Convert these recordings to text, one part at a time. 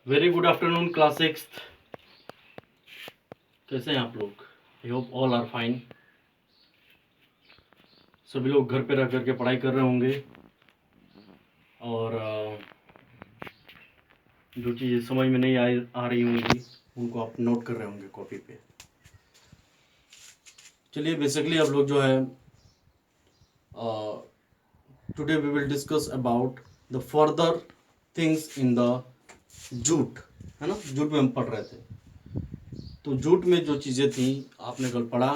Very good afternoon class six. कैसे हैं आप लोग? I hope all are fine. सभी लोग घर पे रह करके पढ़ाई कर रहे होंगे और जो चीज़ें समझ में नहीं आ रही होंगी उनको आप नोट कर रहे होंगे कॉपी पे। चलिए बेसिकली आप लोग जो है today we will discuss about the further things in the jute, है ना। जूट में हम पढ़ रहे थे, तो जूट में जो चीज़ें थी आपने कल पढ़ा,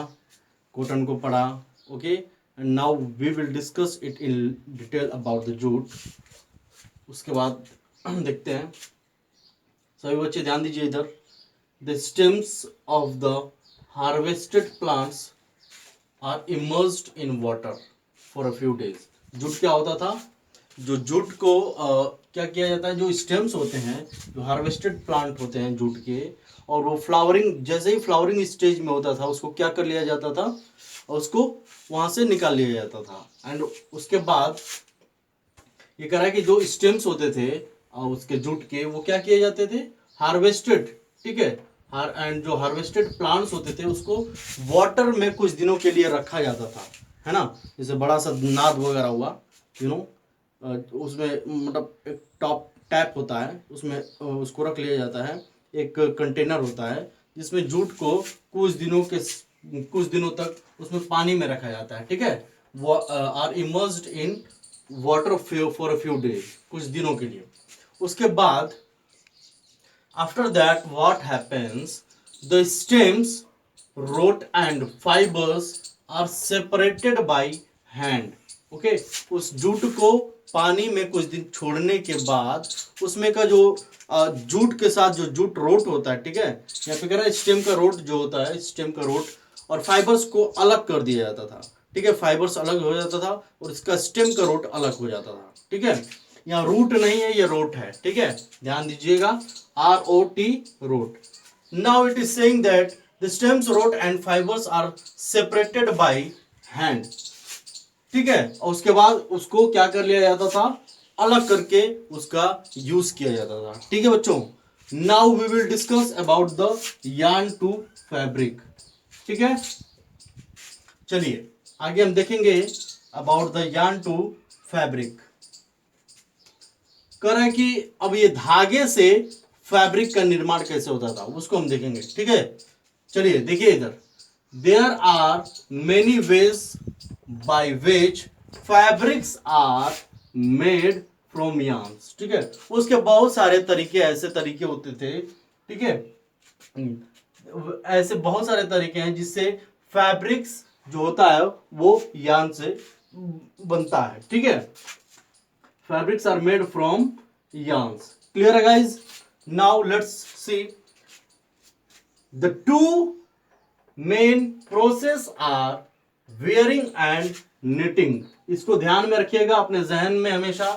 कॉटन को पढ़ा, okay. And now we will discuss it in detail about the jute. उसके बाद देखते हैं। सभी बच्चे ध्यान दीजिए इधर। The stems of the harvested plants are immersed in water for a few days. Jute क्या होता था? जो जूट को क्या किया जाता है, जो स्टेम्स होते हैं, जो हार्वेस्टेड प्लांट होते हैं जूट के, और वो फ्लावरिंग, जैसे ही फ्लावरिंग स्टेज में होता था उसको क्या कर लिया जाता था, और उसको वहां से निकाल लिया जाता था। एंड उसके बाद ये कह रहा है कि जो स्टेम्स होते थे उसके जूट के, वो क्या किए जाते थे, हार्वेस्टेड, ठीक है। एंड जो हार्वेस्टेड प्लांट्स होते थे उसको वाटर में कुछ दिनों के लिए रखा जाता था, है ना। जैसे बड़ा सा नाद वगैरह हुआ, यू नो, उसमें मतलब एक टॉप टैप होता है, उसमें उसको रख लिया जाता है। एक कंटेनर होता है जिसमें जूट को कुछ दिनों तक उसमें पानी में रखा जाता है, ठीक है। वो are immersed in water for a few days, कुछ दिनों के लिए। उसके बाद after that what happens, the stems, root and fibers are separated by hand, okay. उस जूट को पानी में कुछ दिन छोड़ने के बाद उसमें का जो जूट के साथ जो जूट रोट होता है, ठीक है, यहाँ पे कह रहा है स्टेम का रोट जो होता है, स्टेम का रोट और फाइबर्स को अलग कर दिया जाता था, ठीक है। फाइबर्स अलग हो जाता था और इसका स्टेम का रोट अलग हो जाता था, ठीक है। यहाँ रूट नहीं है, ये रोट है, ठीक है, ध्यान दीजिएगा। ROT, rot. Now it is saying that the stems, root and fibers are separated by hand, ठीक है। और उसके बाद उसको क्या कर लिया जाता था, अलग करके उसका यूज किया जाता था, ठीक है बच्चों। Now we will discuss about the yarn to fabric, ठीक है। चलिए आगे हम देखेंगे about the yarn to fabric. कह रहा है कि अब ये धागे से फैब्रिक का निर्माण कैसे होता था उसको हम देखेंगे, ठीक है। चलिए देखिए इधर, there are many ways by which fabrics are made from yarns, ठीक है। उसके बहुत सारे तरीके, ऐसे तरीके होते थे, ठीक है। ऐसे बहुत सारे तरीके हैं जिससे फैब्रिक्स जो होता है वो yarn से बनता है, ठीक है। Fabrics are made from yarns. Clear guys? Now let's see. The two main process are wearing and knitting. इसको ध्यान में रखिएगा अपने जहन में हमेशा।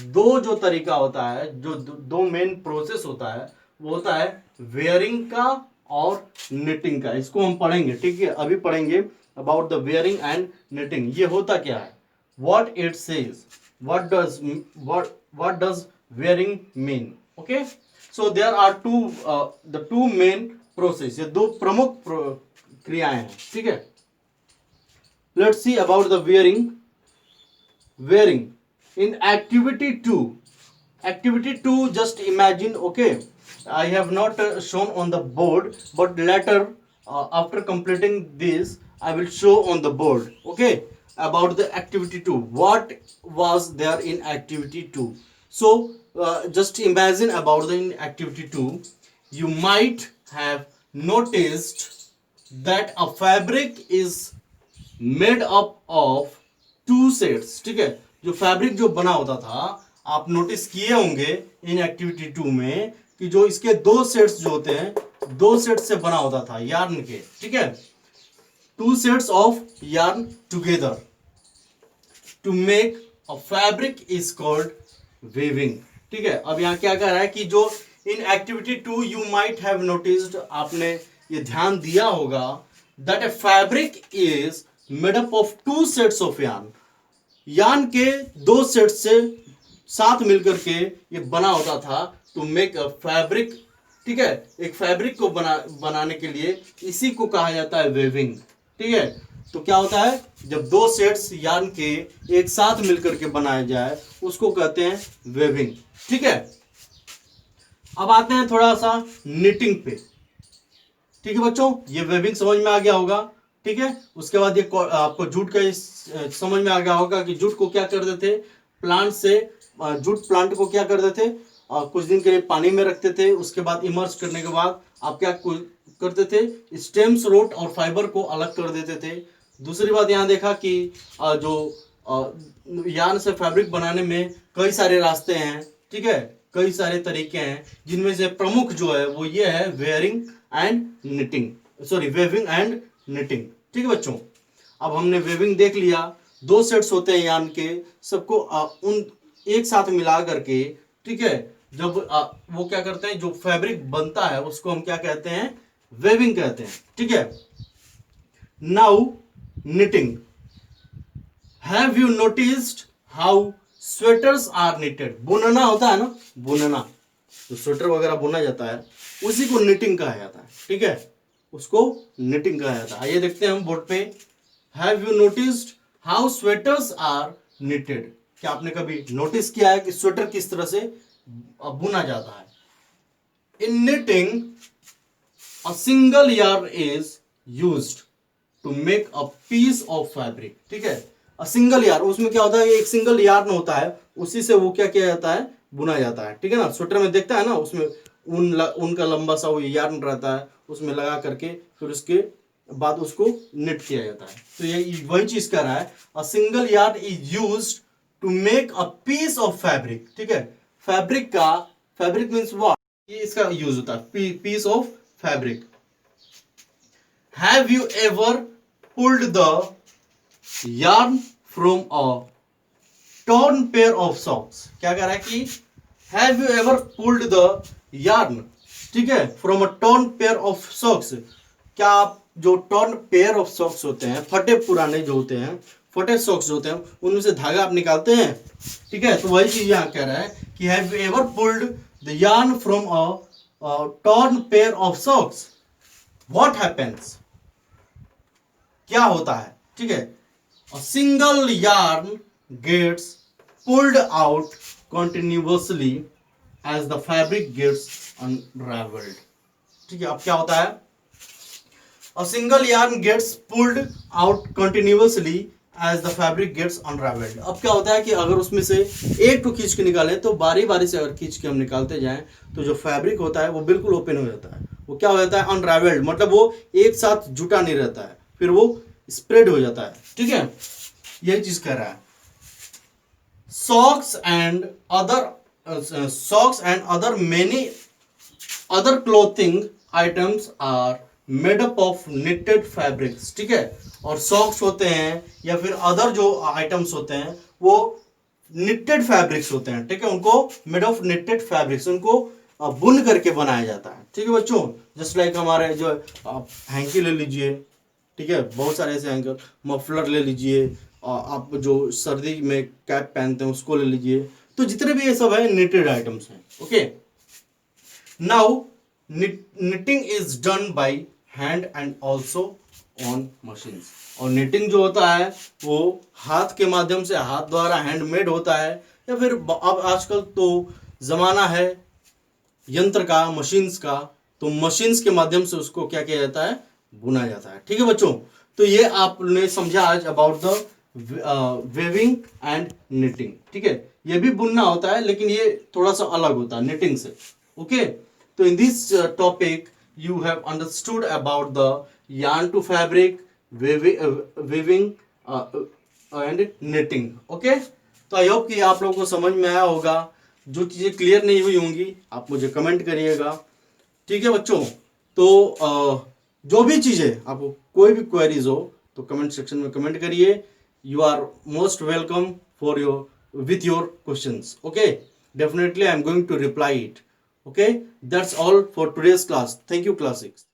दो जो तरीका होता है, जो दो मेन प्रोसेस होता है, वो होता है वेयरिंग का और निटिंग का। इसको हम पढ़ेंगे, ठीक है, अभी पढ़ेंगे about the wearing and knitting. ये होता क्या है, what it says, what does wearing mean, okay. So there are the two main process, ये दो प्रमुख क्रियाएं हैं, ठीक है। Let's see about the wearing in activity 2. Activity 2, just imagine, okay. I have not shown on the board, but later after completing this I will show on the board, okay, about the activity 2, what was there in activity 2. So just imagine about the in activity 2, you might have noticed that a fabric is made up of two sets, ठीक है। जो fabric जो बना होता था, आप notice किए होंगे इन एक्टिविटी 2 में कि जो इसके दो सेट्स जो होते हैं, दो सेट्स से बना होता था यार्न के, ठीक है। Two sets of yarn together to make a fabric is called weaving, ठीक है। अब यहाँ क्या कह रहा है कि जो in activity 2 you might have noticed, आपने ये ध्यान दिया होगा, that A fabric is made up of to sets of yarn. Yarn के दो सेट साथ मिलकर के ये बना होता था टू मेक अ फैब्रिक। ठीक है, एक फैब्रिक को बनाने के लिए इसी को कहा जाता है वेविंग। ठीक है, तो क्या होता है, जब दो सेट्स यार्न के एक साथ मिलकर के बनाया जाए उसको कहते हैं वेविंग। ठीक है, अब आते हैं थोड़ा सा निटिंग पे। ठीक है बच्चों, ये वेविंग समझ में आ गया होगा। ठीक है, उसके बाद ये आपको जूट का समझ में आ गया होगा कि जूट को क्या करते थे, प्लांट से जूट प्लांट को क्या करते थे, कुछ दिन के लिए पानी में रखते थे, उसके बाद इमर्स करने के बाद आप क्या करते थे, स्टेम्स, रूट और फाइबर को अलग कर देते थे। दूसरी बात यहाँ देखा कि जो यार्न से फैब्रिक बनाने में कई सारे रास्ते हैं। ठीक है, कई सारे तरीके हैं, जिनमें से प्रमुख जो है वो ये है wearing and knitting, sorry weaving and knitting. ठीक है बच्चों, अब हमने वेविंग देख लिया, दो सेट्स होते हैं यार्न के, सबको उन एक साथ मिला करके, ठीक है, जब वो क्या करते हैं, जो फैब्रिक बनता है उसको हम क्या कहते हैं, वेविंग कहते हैं। ठीक है, now knitting. Have you noticed how sweaters are knitted? बुनना होता है ना, बुनना, जो स्वेटर वगैरह बुना जाता है उसी को निटिंग कहा जाता है। ठीक है, उसको निटिंग कहा जाता है। आइए देखते हैं हम बोर्ड पे, have you noticed how sweaters are knitted? क्या आपने कभी नोटिस किया है कि स्वेटर किस तरह से बुना जाता है? In knitting a single yarn is used to make a piece of fabric। ठीक है, अ सिंगल yarn, उसमें क्या होता है, एक सिंगल yarn होता है, उसी से वो क्या किया जाता है, बुना जाता है। ठीक है ना, स्वेटर में देखता है ना, उसमें ऊन का लंबा सा वो yarn रहता है, उसमें लगा करके फिर उसके बाद उसको निट किया जाता है। तो ये वही चीज कर रहा है, अ single yarn is used to make a piece of fabric। ठीक है, फैब्रिक का, फैब्रिक मीन्स व्हाट, ये इसका यूज होता है, piece of fabric. Have you ever pulled the yarn from a torn pair of socks? क्या कह रहा है कि have you ever pulled the yarn, ठीक है, from a torn pair of socks? क्या आप जो टॉर्न पेयर ऑफ सॉक्स होते हैं, फटे पुराने जो होते हैं, फटे सॉक्स जो होते हैं, उनमें से धागा आप निकालते हैं? ठीक है, तो वही चीज यहाँ कह रहा है कि have you ever pulled the yarn from a torn pair of socks? What happens? क्या होता है? ठीक है, अ single yarn gets pulled out continuously as the fabric gets unraveled। ठीक है, अब क्या होता है, a single yarn gets pulled out continuously as the fabric gets unraveled। अब क्या होता है कि अगर उसमें से एक को खींच के निकालें तो बारी बारी से अगर खींच के हम निकालते जाएं तो जो फैब्रिक होता है वो बिल्कुल ओपन हो जाता है। वो क्या हो जाता है, अनरावेल्ड, मतलब वो एक साथ जुटा नहीं रहता है, फिर वो स्प्रेड हो जाता है। ठीक है, यही चीज कह रहा है। Socks and other many other clothing items are made up of knitted fabrics. ठीक है, और सॉक्स होते हैं या फिर अदर जो आइटम्स होते हैं वो निटेड फैब्रिक्स होते हैं। ठीक है, उनको मेड ऑफ निटेड फैब्रिक्स, उनको बुन करके बनाया जाता है। ठीक है बच्चों, जस्ट लाइक हमारे जो हैंकी ले लीजिए, ठीक है, बहुत सारे ऐसे हैंकर, मफलर ले लीजिए, आप जो सर्दी में कैप पहनते हैं उसको ले लीजिए, तो जितने भी ये सब है निटेड आइटम्स हैं। Okay, now knitting is done by hand and also on machines। और knitting जो होता है वो हाथ के माध्यम से, हाथ द्वारा हैंडमेड होता है, या फिर अब आजकल तो जमाना है यंत्र का, मशीन्स का, तो मशीन्स के माध्यम से उसको क्या किया जाता है, बुना जाता है। ठीक है बच्चों, तो ये आपने समझा आज about the weaving and knitting. ठीक है, ये भी बुनना होता है लेकिन ये थोड़ा सा अलग होता है निटिंग से। Okay, so in this topic you have understood about the yarn to fabric, weaving and knitting। okay, तो आई होप कि आप लोगों को समझ में आया होगा। जो चीज़ें क्लियर नहीं हुई होंगी आप मुझे कमेंट करिएगा। ठीक है बच्चों, तो जो भी चीज़ें आपको कोई भी क्वेरीज हो तो कमेंट सेक्शन में कमेंट करिए। You are most welcome for your with your questions. Okay, definitely I am going to reply it। Okay, that's all for today's class. Thank you, class 6।